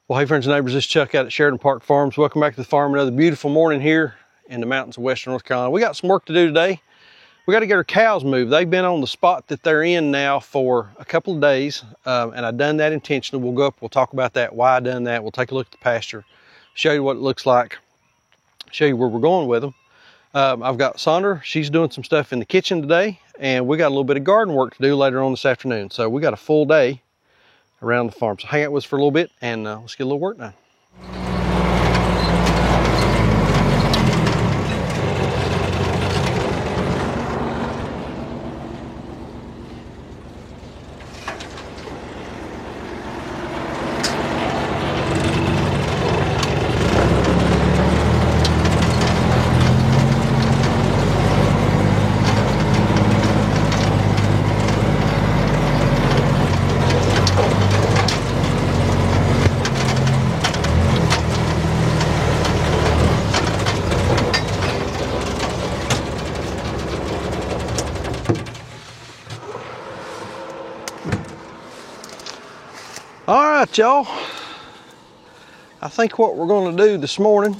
Well, hey friends and neighbors, this is Chuck out at Sheridan Park Farms. Welcome back to the farm. Another beautiful morning here in the mountains of western North Carolina. We got some work to do today. We got to get our cows moved. They've been on the spot that they're in now for a couple of days, and I've done that intentionally. We'll go up, we'll talk about that, why I done that. We'll take a look at the pasture, show you what it looks like, show you where we're going with them. I've got Sandra, she's doing some stuff in the kitchen today, and we got a little bit of garden work to do later on this afternoon. So we got a full day around the farm. So hang out with us for a little bit and let's get a little work done. All right, y'all. I think what we're going to do this morning,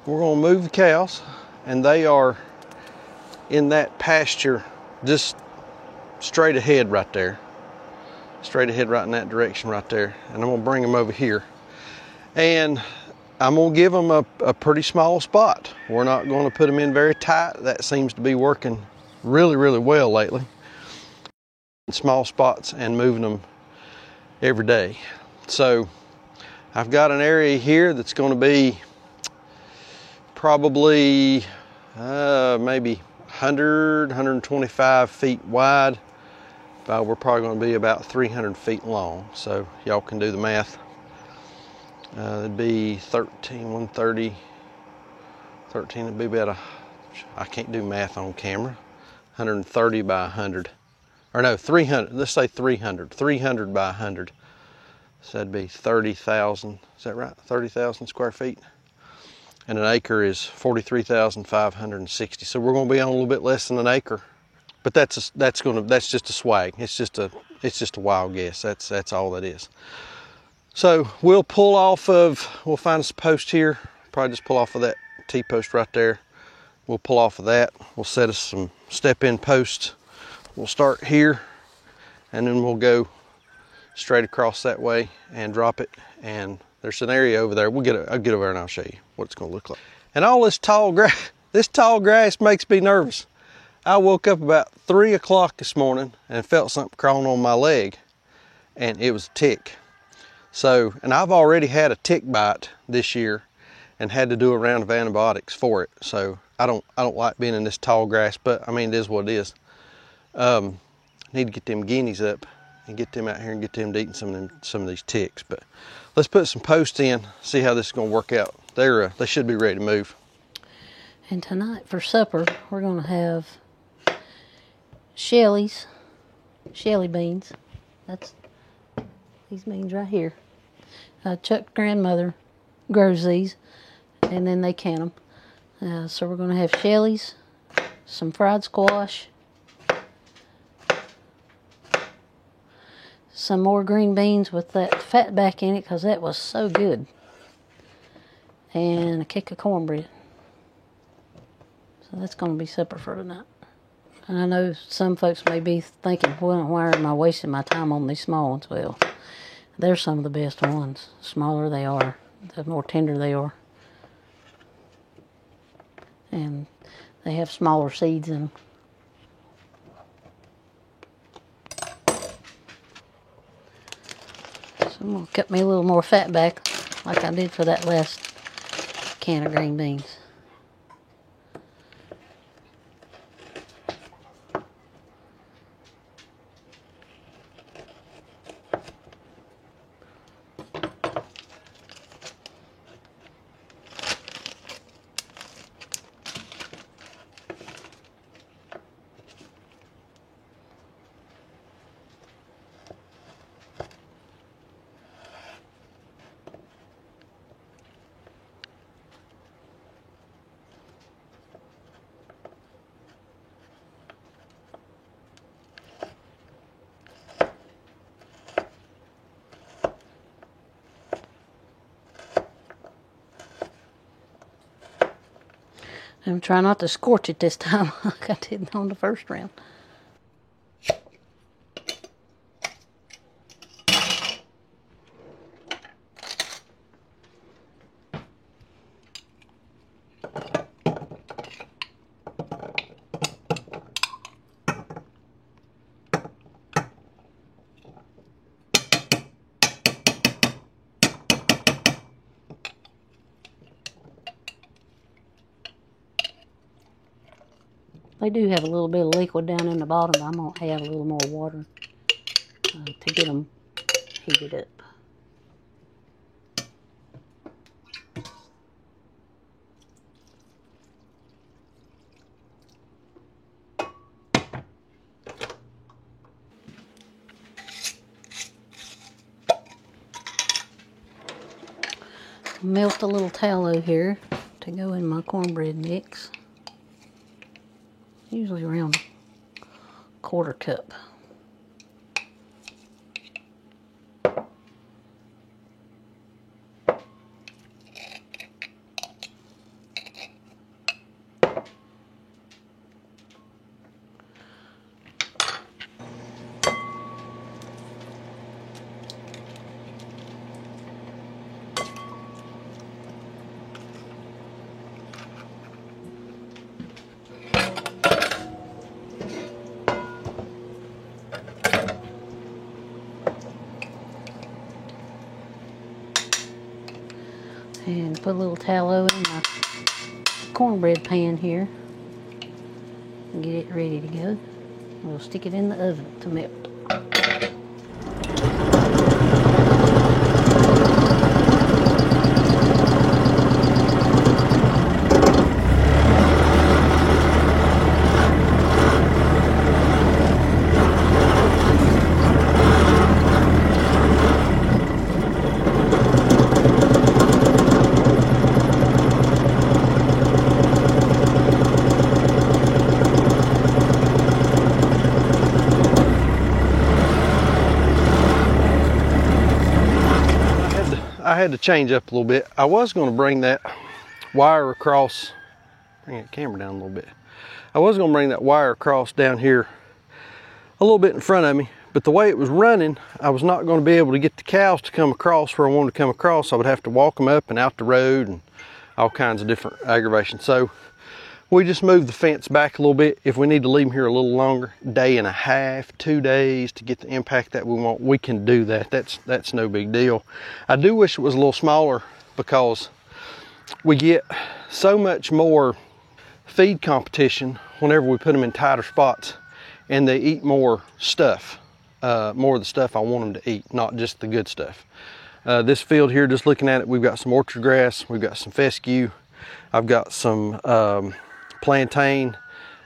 we're going to move the cows, and they are in that pasture just straight ahead right there. Straight ahead right in that direction right there. And I'm going to bring them over here. And I'm going to give them a pretty small spot. We're not going to put them in very tight. That seems to be working really, really well lately. Small spots and moving them every day. So I've got an area here that's going to be probably maybe 100, 125 feet wide. We're probably going to be about 300 feet long. So y'all can do the math. It'd be 130, it'd be about I can't do math on camera, 130 by 100. Or no, 300, let's say 300 by 100. So that'd be 30,000, is that right? 30,000 square feet. And an acre is 43,560. So we're gonna be on a little bit less than an acre. But that's just a swag. It's just a wild guess. That's all that is. So we'll find us a post here. Probably just pull off of that T-post right there. We'll pull off of that. We'll set us some step-in posts. We'll start here, and then we'll go straight across that way and drop it. And there's an area over there. I'll get over there and I'll show you what it's gonna look like. And all this tall grass makes me nervous. I woke up about 3 o'clock this morning and felt something crawling on my leg, and it was a tick. So, and I've already had a tick bite this year and had to do a round of antibiotics for it. So I don't like being in this tall grass, but I mean, it is what it is. Need to get them guineas up and get them out here and get them to eating some of these ticks. But let's put some posts in, see how this is going to work out. They should be ready to move. And tonight for supper, we're going to have Shelly beans. That's these beans right here. Chuck's grandmother grows these, and then they can them. So we're going to have Shelly's, some fried squash, some more green beans with that fat back in it, because that was so good, and a cake of cornbread. So that's going to be supper for tonight. And I know some folks may be thinking, well, why am I wasting my time on these small ones? Well, they're some of the best ones. The smaller they are, the more tender they are. And they have smaller seeds in them. So I'm going to cut me a little more fat back like I did for that last can of green beans. I'm trying not to scorch it this time like I did on the first round. They do have a little bit of liquid down in the bottom. I'm going to add a little more water to get them heated up. Melt a little tallow here to go in my cornbread mix. Usually around a 1/4 cup. And put a little tallow in my cornbread pan here. And get it ready to go. We'll stick it in the oven to melt. I had to change up a little bit. I was going to bring that wire across, bring that camera down a little bit. I was going to bring that wire across down here a little bit in front of me, but the way it was running, I was not going to be able to get the cows to come across where I wanted to come across. I would have to walk them up and out the road and all kinds of different aggravations. So we just moved the fence back a little bit. If we need to leave them here a little longer, 1.5 days, 2 days to get the impact that we want, we can do that. That's no big deal. I do wish it was a little smaller because we get so much more feed competition whenever we put them in tighter spots, and they eat more stuff, more of the stuff I want them to eat, not just the good stuff. This field here, just looking at it, we've got some orchard grass, we've got some fescue, I've got some plantain,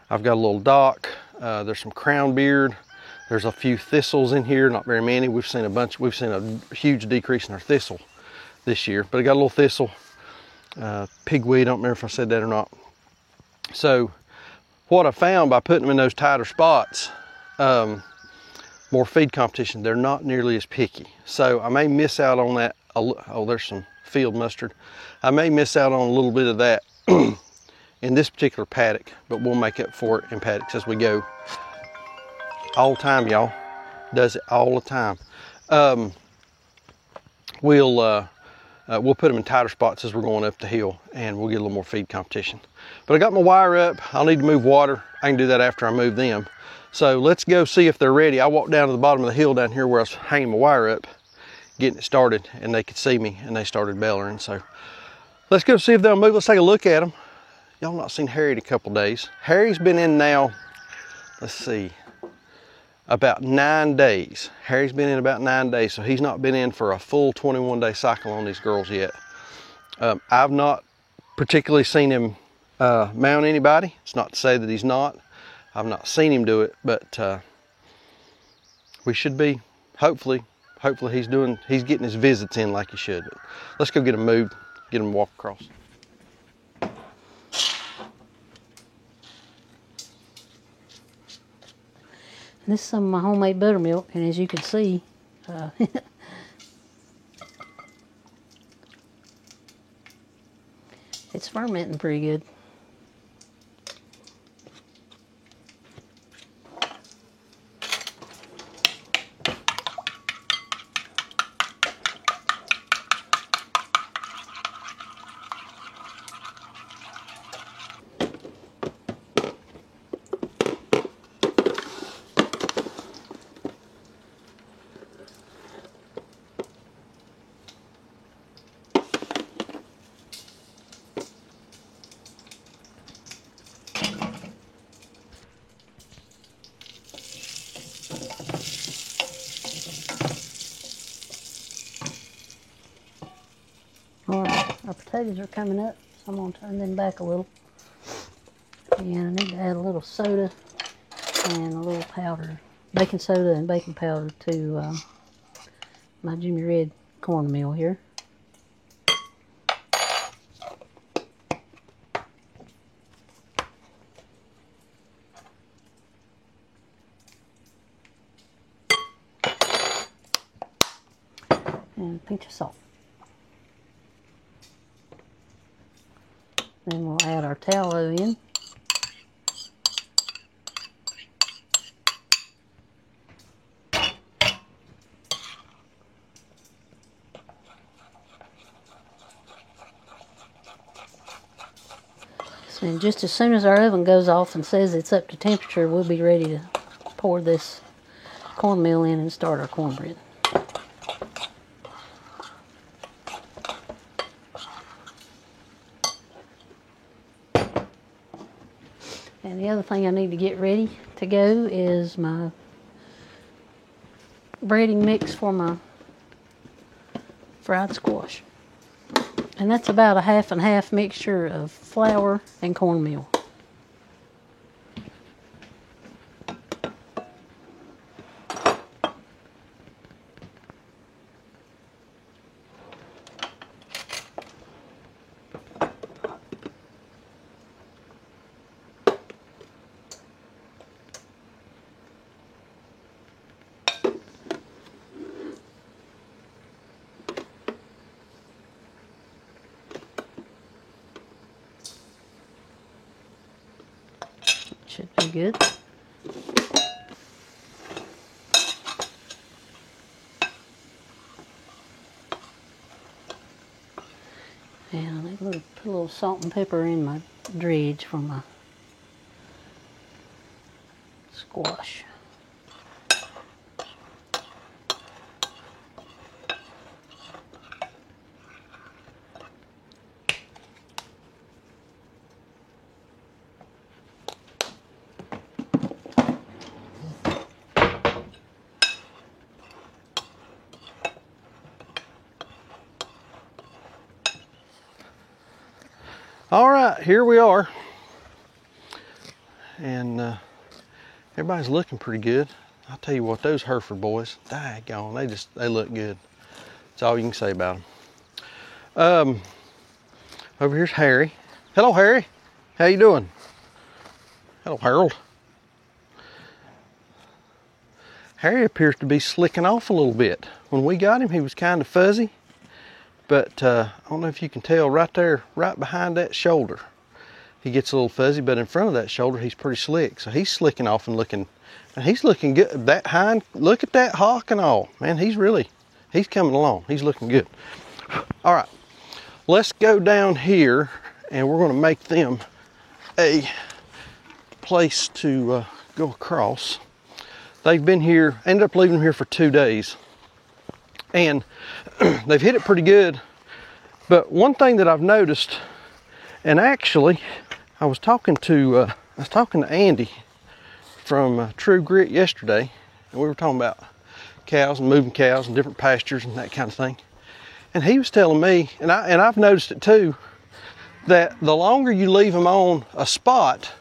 I've got a little dock, there's some crown beard, there's a few thistles in here, not very many. We've seen a huge decrease in our thistle this year, but I got a little thistle, pigweed, I don't remember if I said that or not. So what I found by putting them in those tighter spots, more feed competition, they're not nearly as picky. So I may miss out on that. Oh, there's some field mustard. I may miss out on a little bit of that in this particular paddock, but we'll make up for it in paddocks as we go. All the time, y'all. Does it all the time. We'll put them in tighter spots as we're going up the hill, and we'll get a little more feed competition. But I got my wire up. I'll need to move water. I can do that after I move them. So let's go see if they're ready. I walked down to the bottom of the hill down here where I was hanging my wire up, getting it started, and they could see me, and they started bellowing. So let's go see if they'll move. Let's take a look at them. Y'all not seen Harry in a couple days. Harry's been in now, let's see, about 9 days. Harry's been in about 9 days, so he's not been in for a full 21-day cycle on these girls yet. I've not particularly seen him mount anybody. It's not to say that he's not. I've not seen him do it, but we should be, hopefully he's getting his visits in like he should. But let's go get him moved, get him walk across. This is some of my homemade buttermilk, and as you can see, it's fermenting pretty good. All right, our potatoes are coming up, so I'm going to turn them back a little. And I need to add a little soda and a little powder, baking soda and baking powder to my Jimmy Red cornmeal here. And a pinch of salt. Then we'll add our tallow in. And just as soon as our oven goes off and says it's up to temperature, we'll be ready to pour this cornmeal in and start our cornbread. And the other thing I need to get ready to go is my breading mix for my fried squash. And that's about a half and half mixture of flour and cornmeal. Should be good. And I'm going to put a little salt and pepper in my dredge for my squash. All right, here we are. And everybody's looking pretty good. I'll tell you what, those Hereford boys, daggone, they look good. That's all you can say about them. Over here's Harry. Hello, Harry. How you doing? Hello, Harold. Harry appears to be slicking off a little bit. When we got him, he was kind of fuzzy. But I don't know if you can tell right there, right behind that shoulder, he gets a little fuzzy, but in front of that shoulder, he's pretty slick. So he's slicking off and he's looking good. That hind, look at that hock and all. Man, he's coming along. He's looking good. All right, let's go down here and we're gonna make them a place to go across. They've been here, ended up leaving them here for 2 days. And they've hit it pretty good. But one thing that I've noticed, and actually I was talking to Andy from True Grit yesterday, and we were talking about cows and moving cows and different pastures and that kind of thing. And he was telling me, and I've noticed it too, that the longer you leave them on a spot,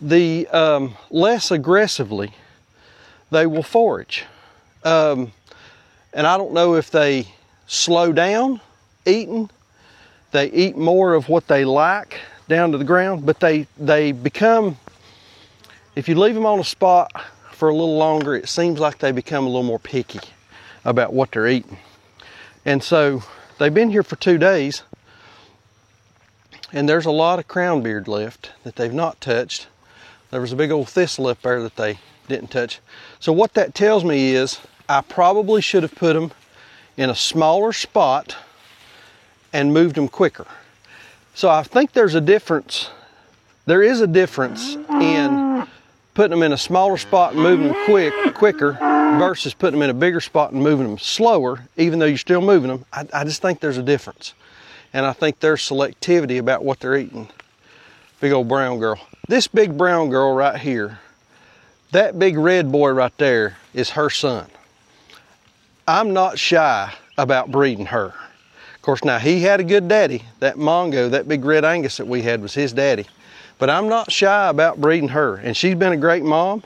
the less aggressively they will forage. And I don't know if they slow down eating, they eat more of what they like down to the ground, but they become, if you leave them on a spot for a little longer, it seems like they become a little more picky about what they're eating. And so they've been here for 2 days, and there's a lot of crown beard left that they've not touched. There was a big old thistle up there that they didn't touch. So what that tells me is I probably should have put them in a smaller spot and moved them quicker. So I think there's a difference. There is a difference in putting them in a smaller spot and moving them quicker versus putting them in a bigger spot and moving them slower, even though you're still moving them. I just think there's a difference. And I think there's selectivity about what they're eating. Big old brown girl. This big brown girl right here, that big red boy right there is her son. I'm not shy about breeding her. Of Of course, now he had a good daddy. That Mongo, that big red Angus that we had was his daddy. But I'm not shy about breeding her. And she's been a great mom.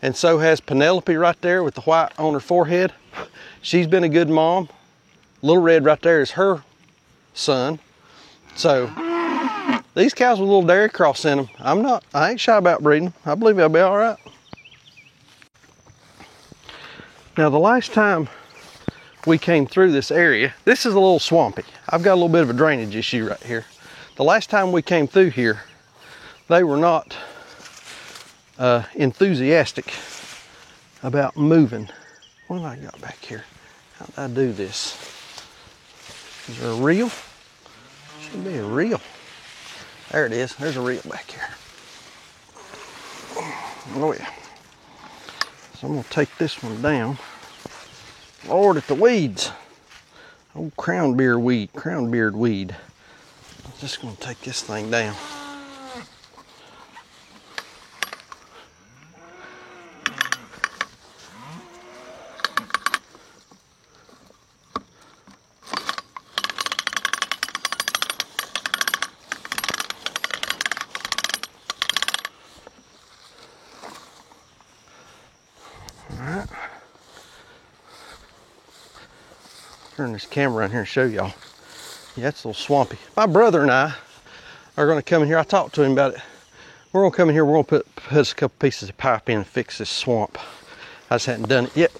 And so has Penelope right there with the white on her forehead. She's been a good mom. Little Red right there is her son. So these cows with a little dairy cross in them, I ain't shy about breeding. I believe they'll be all right. Now the last time we came through this area, this is a little swampy. I've got a little bit of a drainage issue right here. The last time we came through here, they were not enthusiastic about moving. What have I got back here? How did I do this? Is there a reel? Should be a reel. There it is. There's a reel back here. Oh yeah. So I'm gonna take this one down. Lord, at the weeds. Old crown beard weed. I'm just gonna take this thing down. Turn this camera around here and show y'all. Yeah, it's a little swampy. My brother and I are going to come in here. I talked to him about it. We're going to come in here. We're going to put a couple pieces of pipe in and fix this swamp. I just hadn't done it yet.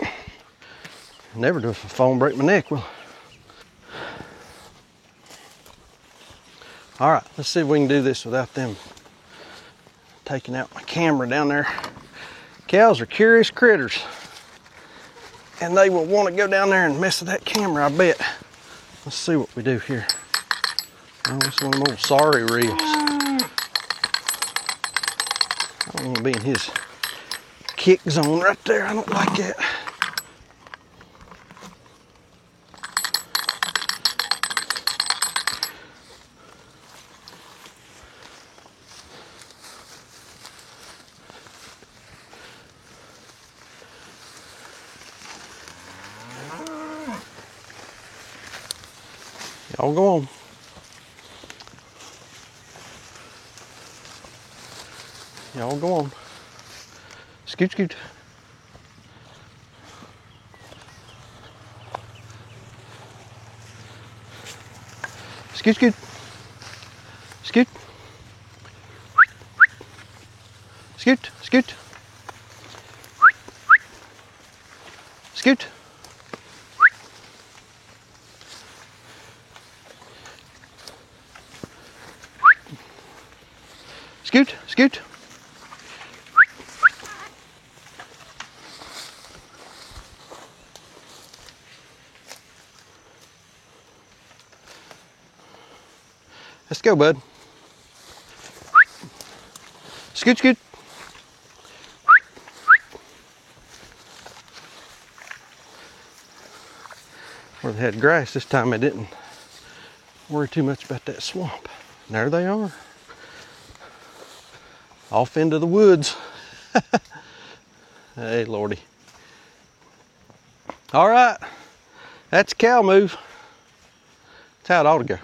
Never do if a phone break my neck. Well, all right. Let's see if we can do this without them taking out my camera down there. Cows are curious critters. And they will want to go down there and mess with that camera, I bet. Let's see what we do here. Oh, it's one of them old sorry reels. I don't want to be in his kick zone right there. I don't like that. Y'all go on. Y'all go on. Scoot, scoot. Scoot, scoot. Scoot. Scoot, scoot. Scoot. Scoot, scoot. Let's go, bud. Scoot, scoot. Where they had grass this time, I didn't worry too much about that swamp. And there they are. Off into the woods. Hey, Lordy. All right, that's a cow move. That's how it ought to go.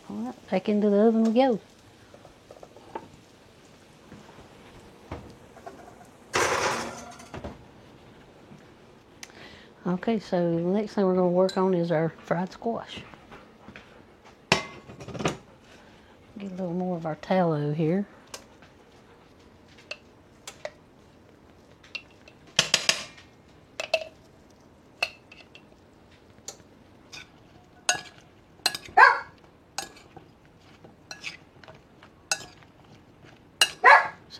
All right, back into the oven we go. Okay, so the next thing we're going to work on is our fried squash. Get a little more of our tallow here.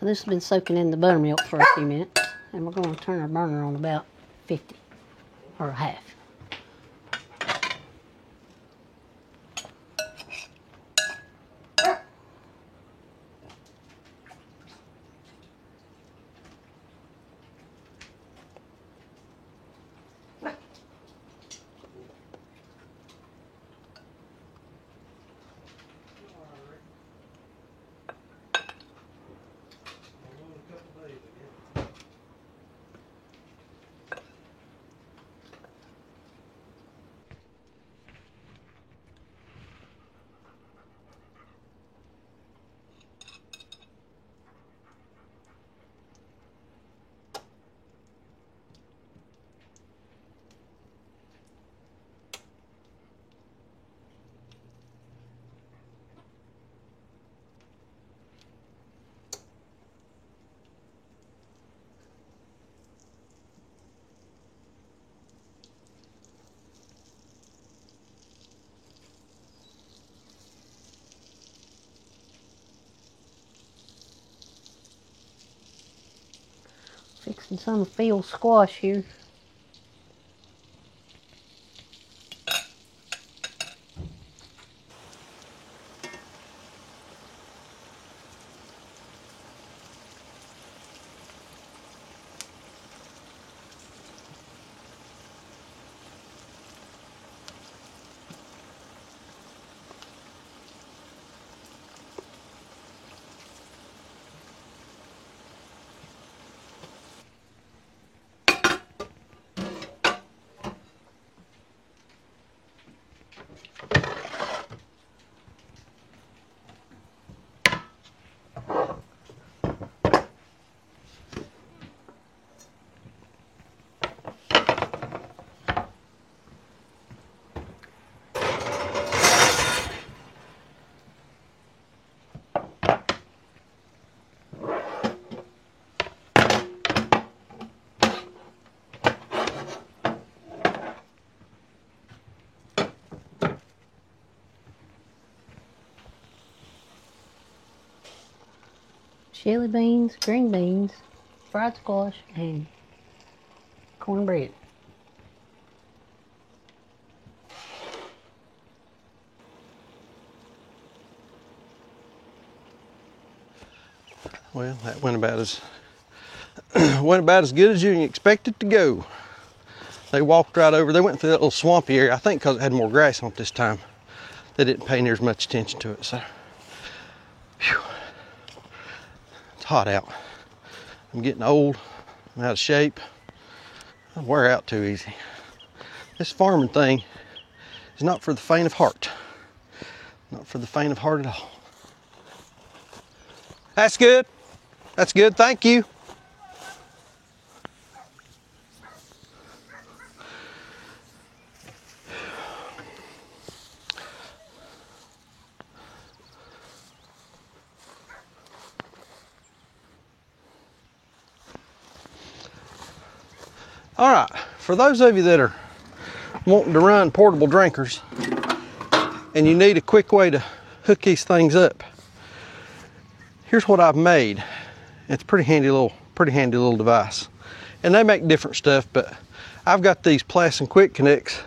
So this has been soaking in the buttermilk for a few minutes. And we're going to turn our burner on about 50 or half. Fixing some field squash here. Jelly beans, green beans, fried squash, and cornbread. Well, that went about as good as you can expect it to go. They walked right over. They went through that little swampy area. I think because it had more grass on it this time, they didn't pay near as much attention to it. So, whew. It's hot out. I'm getting old. I'm out of shape. I wear out too easy. This farming thing is not for the faint of heart. Not for the faint of heart at all. That's good. That's good. Thank you. All right, for those of you that are wanting to run portable drinkers and you need a quick way to hook these things up, here's what I've made. It's a pretty handy little device. And they make different stuff, but I've got these Plasson Quick Connects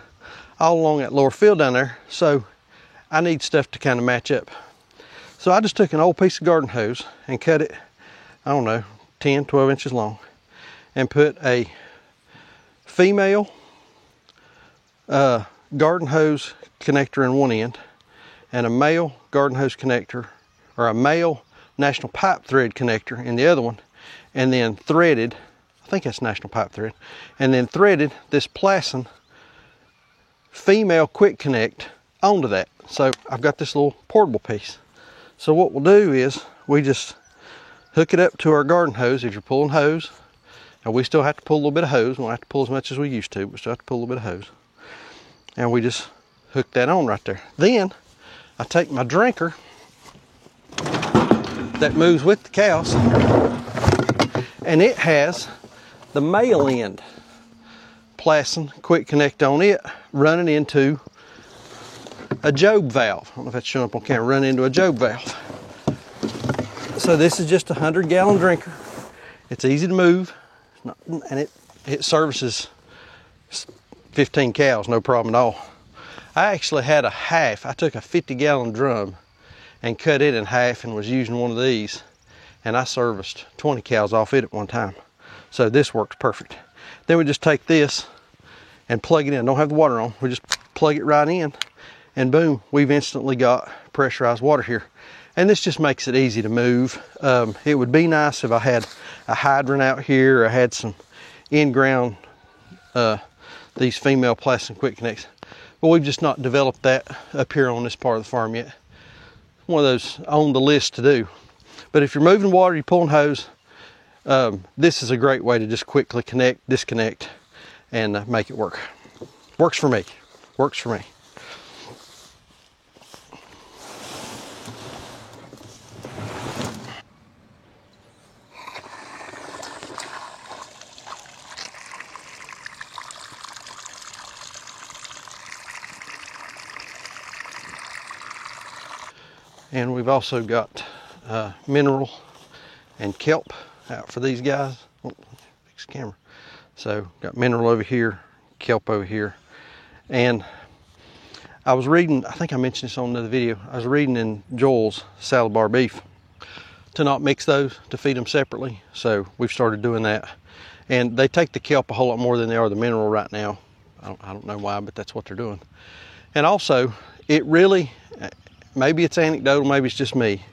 all along that lower field down there, so I need stuff to kind of match up. So I just took an old piece of garden hose and cut it, I don't know, 10, 12 inches long, and put a female garden hose connector in one end and a male garden hose connector, or a male National Pipe Thread connector in the other one, and then threaded, I think that's National Pipe Thread, and then threaded this Plasson female Quick Connect onto that. So I've got this little portable piece. So what we'll do is we just hook it up to our garden hose. If you're pulling hose, now we still have to pull a little bit of hose. We don't have to pull as much as we used to, but we still have to pull a little bit of hose. And we just hook that on right there. Then I take my drinker that moves with the cows, and it has the male end Plasson Quick Connect on it, running into a Job valve. I don't know if that's showing up on camera, running into a Job valve. So this is just a 100-gallon drinker. It's easy to move, and it services 15 cows, no problem at all. I actually had a half. I took a 50-gallon drum and cut it in half and was using one of these, and I serviced 20 cows off it at one time. So this works perfect. Then we just take this and plug it in. Don't have the water on. We just plug it right in, and boom, we've instantly got pressurized water here. And this just makes it easy to move. It would be nice if I had a hydrant out here, or I had some in-ground, these female plastic quick connects. But we've just not developed that up here on this part of the farm yet. One of those on the list to do. But if you're moving water, you're pulling hose, this is a great way to just quickly connect, disconnect, and make it work. Works for me. Works for me. And we've also got mineral and kelp out for these guys. Oh, fix the camera. So got mineral over here, kelp over here. And I was reading, I think I mentioned this on another video, I was reading in Joel's Salad Bar Beef to not mix those, to feed them separately. So we've started doing that. And they take the kelp a whole lot more than they are the mineral right now. I don't know why, but that's what they're doing. And also, it really, maybe it's anecdotal, maybe it's just me,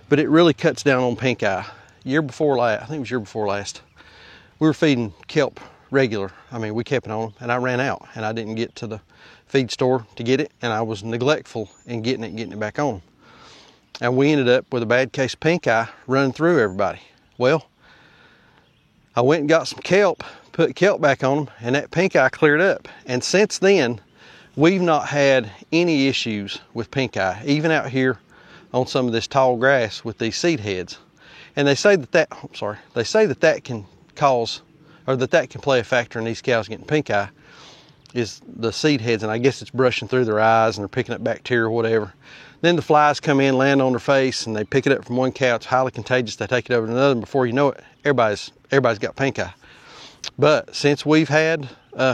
but it really cuts down on pink eye. Year before last, I think it was year before last, we were feeding kelp regular. I mean, we kept it on them, and I ran out, and I didn't get to the feed store to get it, and I was neglectful in getting it back on them. And we ended up with a bad case of pink eye running through everybody. Well, I went and got some kelp, put kelp back on them, and that pink eye cleared up. And since then, we've not had any issues with pink eye, even out here on some of this tall grass with these seed heads. And they say that can cause, or that can play a factor in these cows getting pink eye, is the seed heads, and I guess it's brushing through their eyes and they're picking up bacteria or whatever. Then the flies come in, land on their face, and they pick it up from one cow. It's highly contagious. They take it over to another, and before you know it, everybody's got pink eye. But since we've had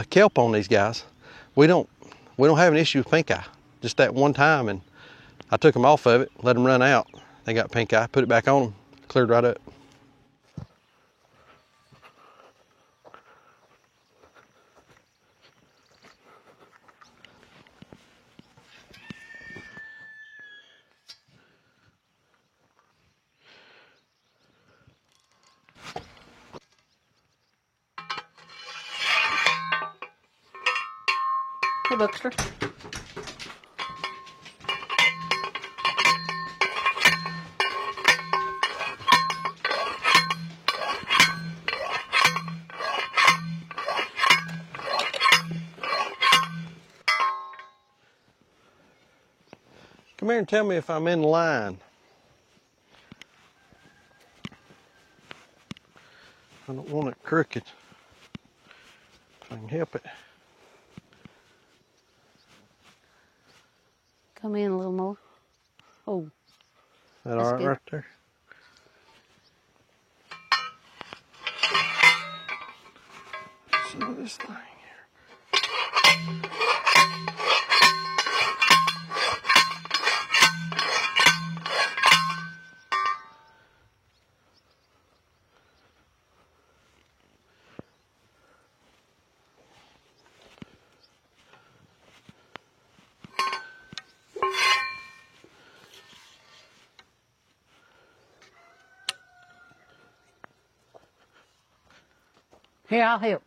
kelp on these guys, we don't have an issue with pink eye. Just that one time, and I took them off of it, let them run out. They got pink eye, put it back on them, cleared right up. Hey, Buckster. Come here and tell me if I'm in line. I don't want it crooked, if I can help it. Come in a little more. Oh. Is that all right right there? Some of this thing here. Here, I'll help.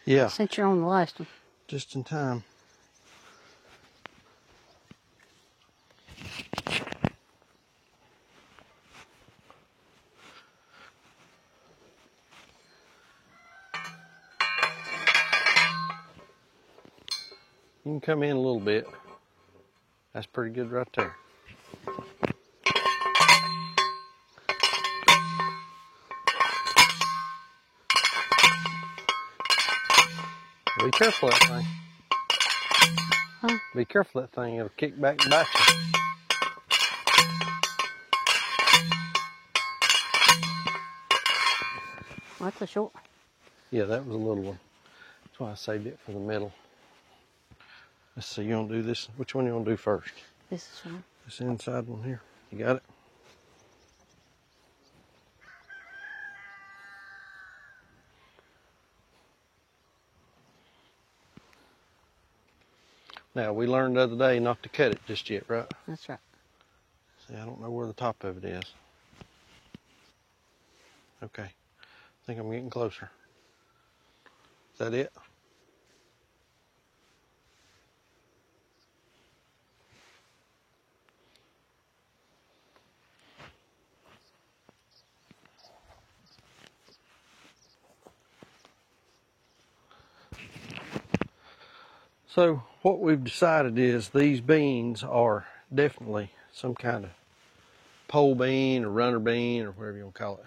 Yeah. Since you're on the last one. Just in time. You can come in a little bit. That's pretty good right there. Be careful of that thing. Huh? Be careful of that thing. It'll kick back and bite you. That's a short one. Yeah, that was a little one. That's why I saved it for the middle. Let's see, you want to do this? Which one you want to do first? This is fine. This inside one here. You got it? Now, we learned the other day not to cut it just yet, right? That's right. See, I don't know where the top of it is. Okay. I think I'm getting closer. Is that it? So what we've decided is these beans are definitely some kind of pole bean or runner bean or whatever you want to call it,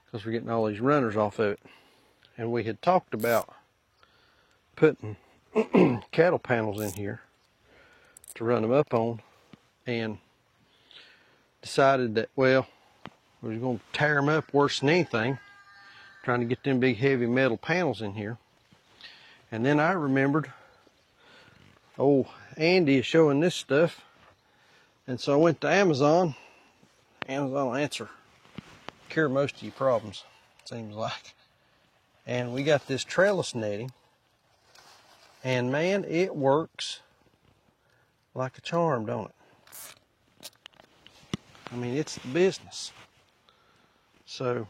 because we're getting all these runners off of it. And we had talked about putting cattle panels in here to run them up on, and decided that, well, we was going to tear them up worse than anything, trying to get them big heavy metal panels in here. And then I remembered, oh, Andy is showing this stuff, and so I went to Amazon. Amazon will answer care of most of your problems, seems like. And we got this trellis netting, and man, it works like a charm, don't it? I mean, it's the business. So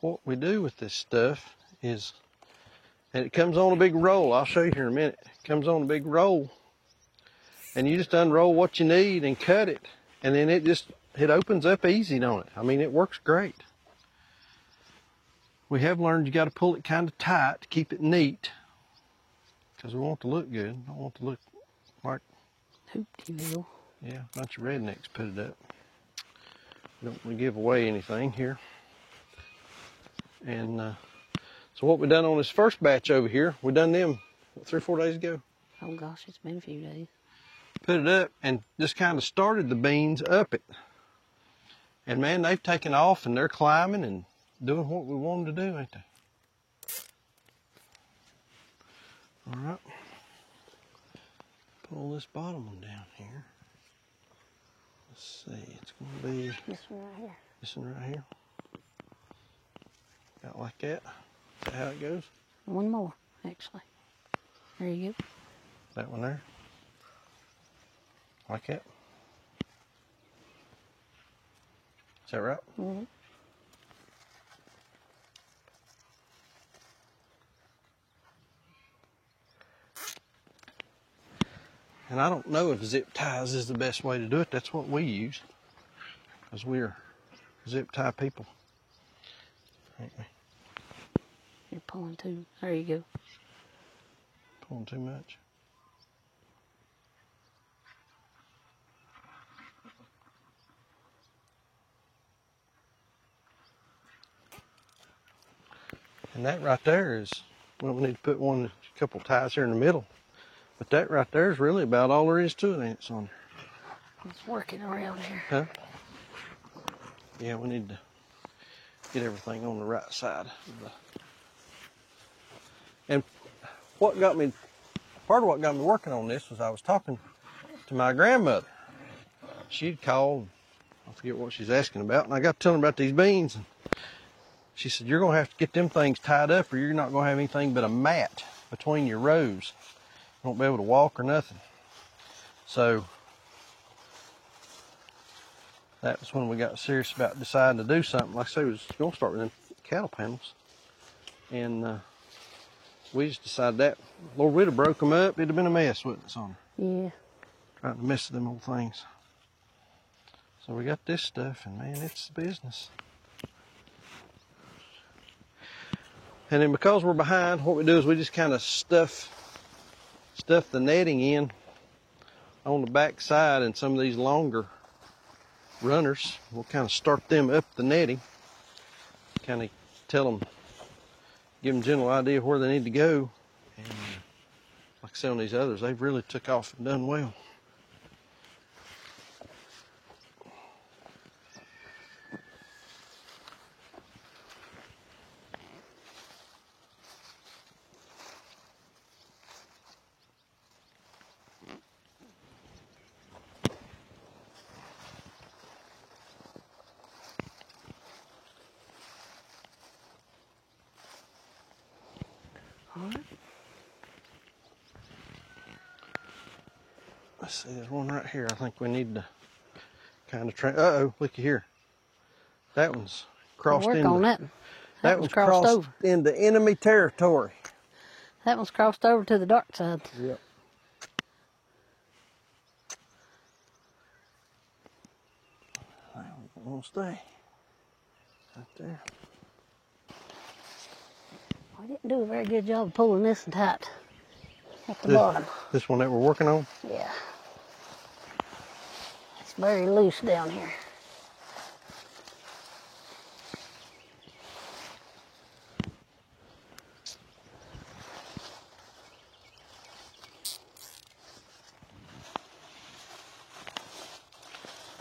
what we do with this stuff is, and it comes on a big roll. I'll show you here in a minute. It comes on a big roll, and you just unroll what you need and cut it, and then it opens up easy, don't it? I mean, it works great. We have learned you got to pull it kind of tight to keep it neat, because we want it to look good. Don't want it to look like, Hoop-de-will. yeah, a bunch of rednecks put it up. We don't want to give away anything here. And so what we done on this first batch over here, we done them, what, 3 or 4 days ago? Oh gosh, it's been a few days. Put it up and just kind of started the beans up it. And man, they've taken off and they're climbing and doing what we want them to do, ain't they? All right. Pull this bottom one down here. Let's see, it's going to be This one right here. this one right here. About like that. Is that how it goes? One more, actually. There you go. That one there. Like that. Is that right? Mm-hmm. And I don't know if zip ties is the best way to do it. That's what we use, because we're zip tie people, ain't we? You're pulling too. There you go. Pulling too much. And that right there is, well, we need to put a couple ties here in the middle. But that right there is really about all there is to it, ain't it, Sonia? It's working around here. Huh? Yeah, we need to get everything on the right side. And part of what got me working on this was I was talking to my grandmother. She'd called, I forget what she's asking about, and I got to telling her about these beans. And she said, you're going to have to get them things tied up or you're not going to have anything but a mat between your rows. You won't be able to walk or nothing. So that was when we got serious about deciding to do something. Like I say, we was going to start with them cattle panels. And we just decided that, Lord, we'd have broke them up. It'd have been a mess, wouldn't it, Sonia? Yeah. Trying to mess with them old things. So we got this stuff, and man, it's the business. And then because we're behind, what we do is we just kind of stuff the netting in on the back side, and some of these longer runners, we'll kind of start them up the netting, kind of tell them, give them a general idea of where they need to go. And like I said, on these others, they've really took off and done well. Let's see, there's one right here. I think we need to kind of try. Uh-oh, looky here. That one's crossed Work into, on that. that one's crossed over. into enemy territory. That one's crossed over to the dark side. Yep. That one's gonna stay right there. I didn't do a very good job of pulling this and tight at the bottom. This one that we're working on? Yeah. It's very loose down here.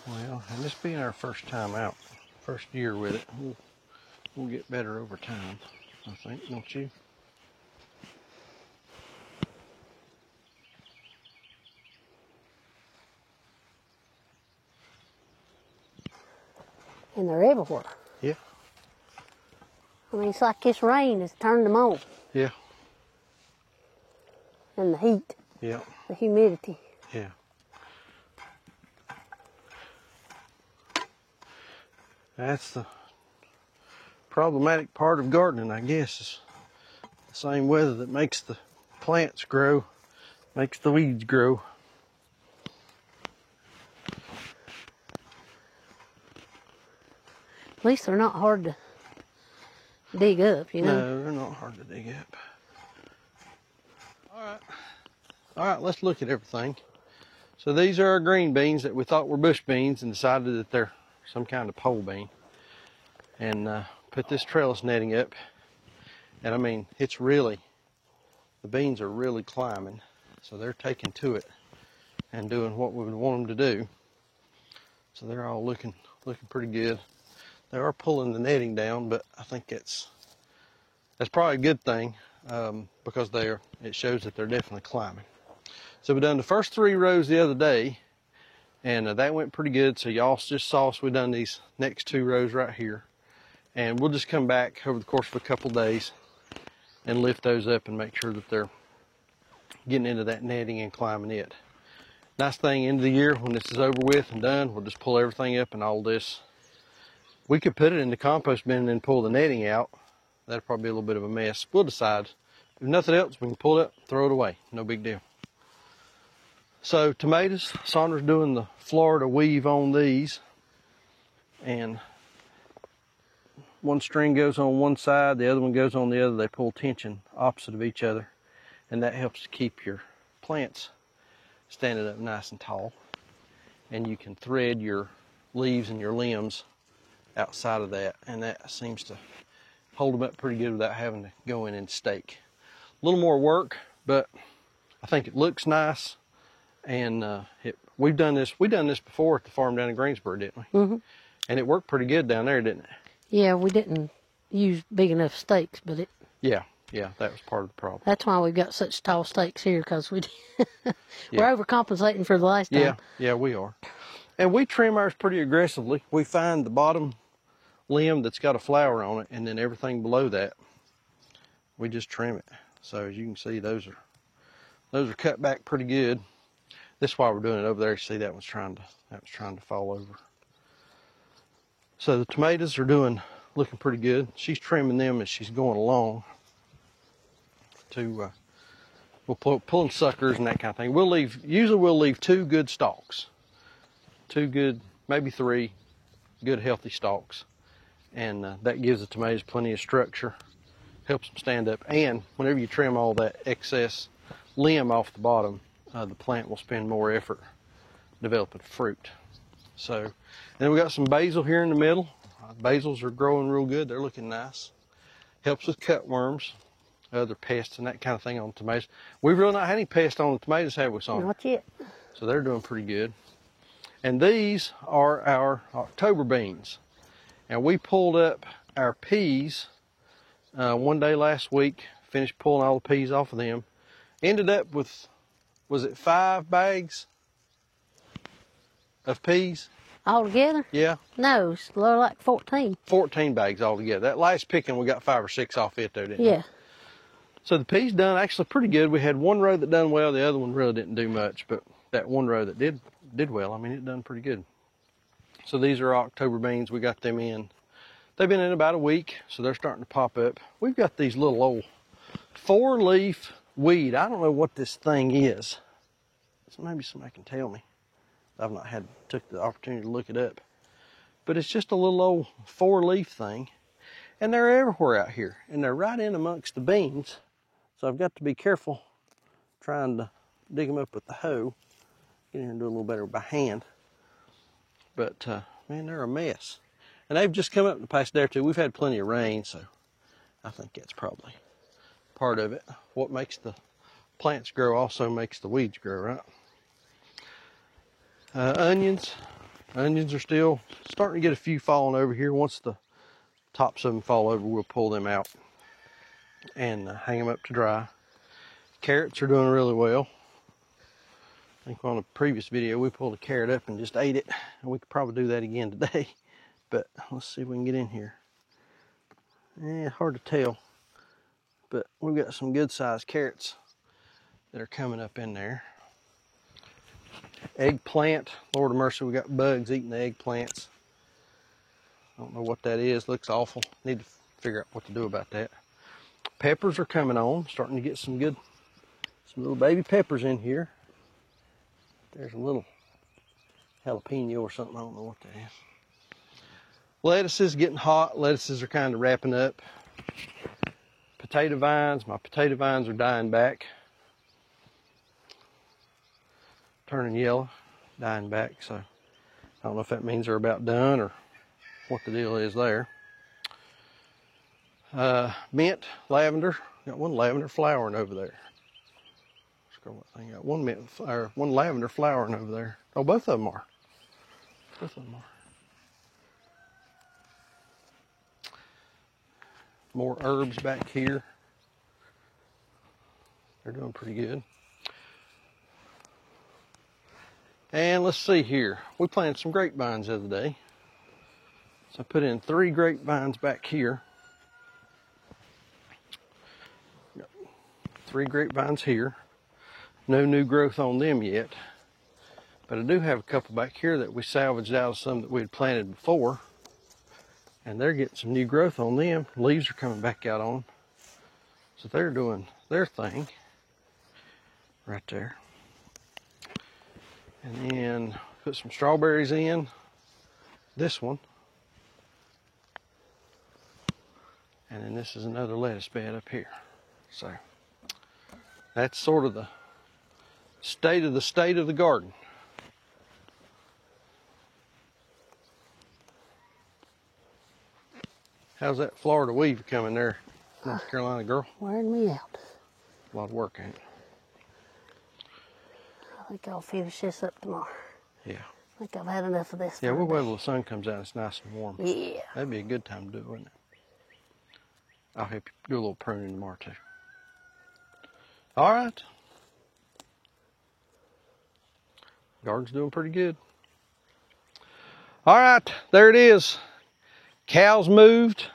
Well, and this being our first time out, first year with it, we'll get better over time, I think, don't you? And they're everywhere. Yeah. I mean, it's like this rain has turned them on. Yeah. And the heat. Yeah. The humidity. Yeah. That's the problematic part of gardening, I guess, is the same weather that makes the plants grow, makes the weeds grow. At least they're not hard to dig up, you know. No, they're not hard to dig up. All right, let's look at everything. So these are our green beans that we thought were bush beans and decided that they're some kind of pole bean. And put this trellis netting up. And I mean, it's really, the beans are really climbing. So they're taking to it and doing what we would want them to do. So they're all looking pretty good. They are pulling the netting down, but I think that's probably a good thing because it shows that they're definitely climbing. So we done the first 3 rows the other day, and that went pretty good. So y'all just saw us. We done these next 2 rows right here, and we'll just come back over the course of a couple days and lift those up and make sure that they're getting into that netting and climbing it. Nice thing, end of the year when this is over with and done, we'll just pull everything up and all this. We could put it in the compost bin and then pull the netting out. That'd probably be a little bit of a mess. We'll decide. If nothing else, we can pull it up, throw it away. No big deal. So tomatoes, Sondra's doing the Florida weave on these. And one string goes on one side, the other one goes on the other. They pull tension opposite of each other. And that helps to keep your plants standing up nice and tall. And you can thread your leaves and your limbs outside of that. And that seems to hold them up pretty good without having to go in and stake. A little more work, but I think it looks nice. And we've done this before at the farm down in Greensboro, didn't we? Mm-hmm. And it worked pretty good down there, didn't it? Yeah, we didn't use big enough stakes, but it. Yeah, that was part of the problem. That's why we've got such tall stakes here, because we're overcompensating for the last time. Yeah, we are. And we trim ours pretty aggressively. We find the bottom limb that's got a flower on it, and then everything below that, we just trim it. So as you can see, those are cut back pretty good. This is why we're doing it over there. You see that was trying to fall over. So the tomatoes are looking pretty good. She's trimming them as she's going along. We'll pulling suckers and that kind of thing. Usually we'll leave 2 good stalks. 2 good, maybe 3 good healthy stalks. And that gives the tomatoes plenty of structure, helps them stand up. And whenever you trim all that excess limb off the bottom, the plant will spend more effort developing fruit. So, then we got some basil here in the middle. Basils are growing real good. They're looking nice. Helps with cutworms, other pests and that kind of thing on tomatoes. We've really not had any pests on the tomatoes, have we, Sandra? Not yet. So they're doing pretty good. And these are our October beans. And we pulled up our peas one day last week, finished pulling all the peas off of them. Ended up with, was it 5 bags of peas? All together? Yeah. No, it's like 14. 14 bags altogether. That last picking, we got 5 or 6 off it though, didn't we? Yeah. So the peas done actually pretty good. We had one row that done well. The other one really didn't do much, but that one row that did well, I mean, it done pretty good. So these are October beans. We got them in. They've been in about a week, so they're starting to pop up. We've got these little old 4-leaf weed. I don't know what this thing is. So maybe somebody can tell me. I've not took the opportunity to look it up. But it's just a little old 4-leaf thing. And they're everywhere out here. And they're right in amongst the beans. So I've got to be careful trying to dig them up with the hoe. Get in here and do a little better by hand. But man, they're a mess. And they've just come up in the past day or two. We've had plenty of rain, so I think that's probably part of it. What makes the plants grow also makes the weeds grow, right? Onions are still starting to get a few falling over here. Once the tops of them fall over, we'll pull them out and hang them up to dry. Carrots are doing really well. I think on a previous video we pulled a carrot up and just ate it, and we could probably do that again today. But let's see if we can get in here. Yeah, hard to tell, but we've got some good sized carrots that are coming up in there. Eggplant, Lord of mercy, we got bugs eating the eggplants. I don't know what that is, looks awful. Need to figure out what to do about that. Peppers are coming on, starting to get some little baby peppers in here. There's a little jalapeno or something, I don't know what that is. Lettuce is getting hot, lettuces are kind of wrapping up. Potato vines, my potato vines are dying back. Turning yellow, dying back, so I don't know if that means they're about done or what the deal is there. Mint, lavender, got one lavender flowering over there. Got one lavender flowering over there. Oh, both of them are. Both of them are. More herbs back here. They're doing pretty good. And let's see here. We planted some grapevines the other day. So I put in 3 grapevines back here. Got 3 grapevines here. No new growth on them yet. But I do have a couple back here that we salvaged out of some that we had planted before. And they're getting some new growth on them. Leaves are coming back out on them. So they're doing their thing right there. And then put some strawberries in this one. And then this is another lettuce bed up here. So that's sort of the state of the garden. How's that Florida weave coming there, North Carolina girl? Wearing me out. A lot of work, ain't it? I think I'll finish this up tomorrow. Yeah. I think I've had enough of this. Yeah, we'll wait till the sun comes out. It's nice and warm. Yeah. That'd be a good time to do it, wouldn't it? I'll help you do a little pruning tomorrow too. All right. Garden's doing pretty good. All right, there it is. Cows moved,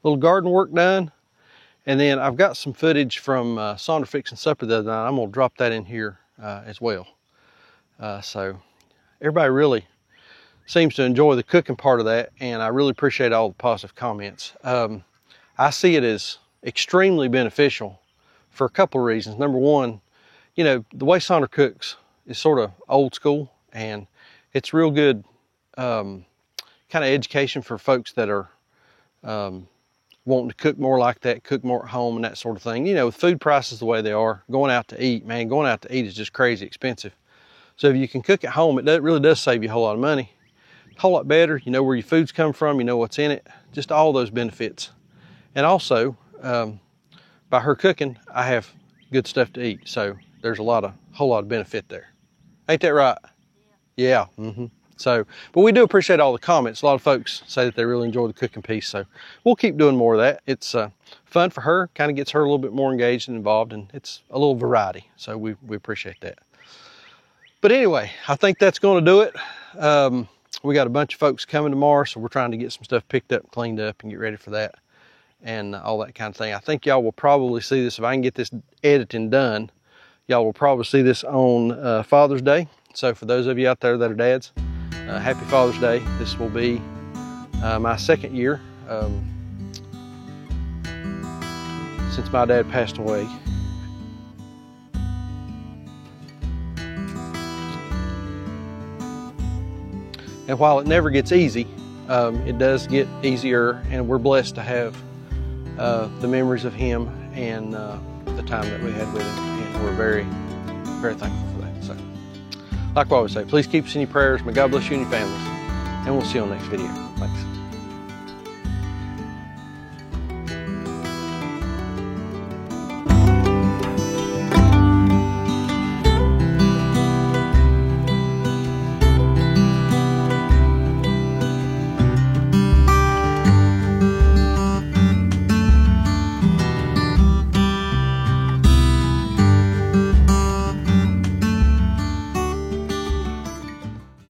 little garden work done. And then I've got some footage from Sandra fixing supper the other night. I'm gonna drop that in here as well. So everybody really seems to enjoy the cooking part of that, and I really appreciate all the positive comments. I see it as extremely beneficial for a couple of reasons. Number one, you know, the way Sandra cooks is sort of old school, and it's real good kind of education for folks that are wanting to cook more like that, cook more at home and that sort of thing. You know, with food prices the way they are, going out to eat, man, going out to eat is just crazy expensive. So if you can cook at home, it really does save you a whole lot of money. A whole lot better. You know where your food's come from, you know what's in it, just all those benefits. And also, by her cooking, I have good stuff to eat. So there's a whole lot of benefit there. Ain't that right? Yeah. Mm-hmm. So, but we do appreciate all the comments. A lot of folks say that they really enjoy the cooking piece. So we'll keep doing more of that. It's fun for her, kind of gets her a little bit more engaged and involved, and it's a little variety. So we appreciate that. But anyway, I think that's going to do it. We got a bunch of folks coming tomorrow, so we're trying to get some stuff picked up, cleaned up, and get ready for that. and all that kind of thing. I think y'all will probably see this, if I can get this editing done, y'all will probably see this on Father's Day. So for those of you out there that are dads, happy Father's Day. This will be my second year since my dad passed away. And while it never gets easy, it does get easier, and we're blessed to have the memories of him and the time that we had with him, and we're very, very thankful for that. So, like I always say, please keep us in your prayers. May God bless you and your families, and we'll see you on the next video. Thanks.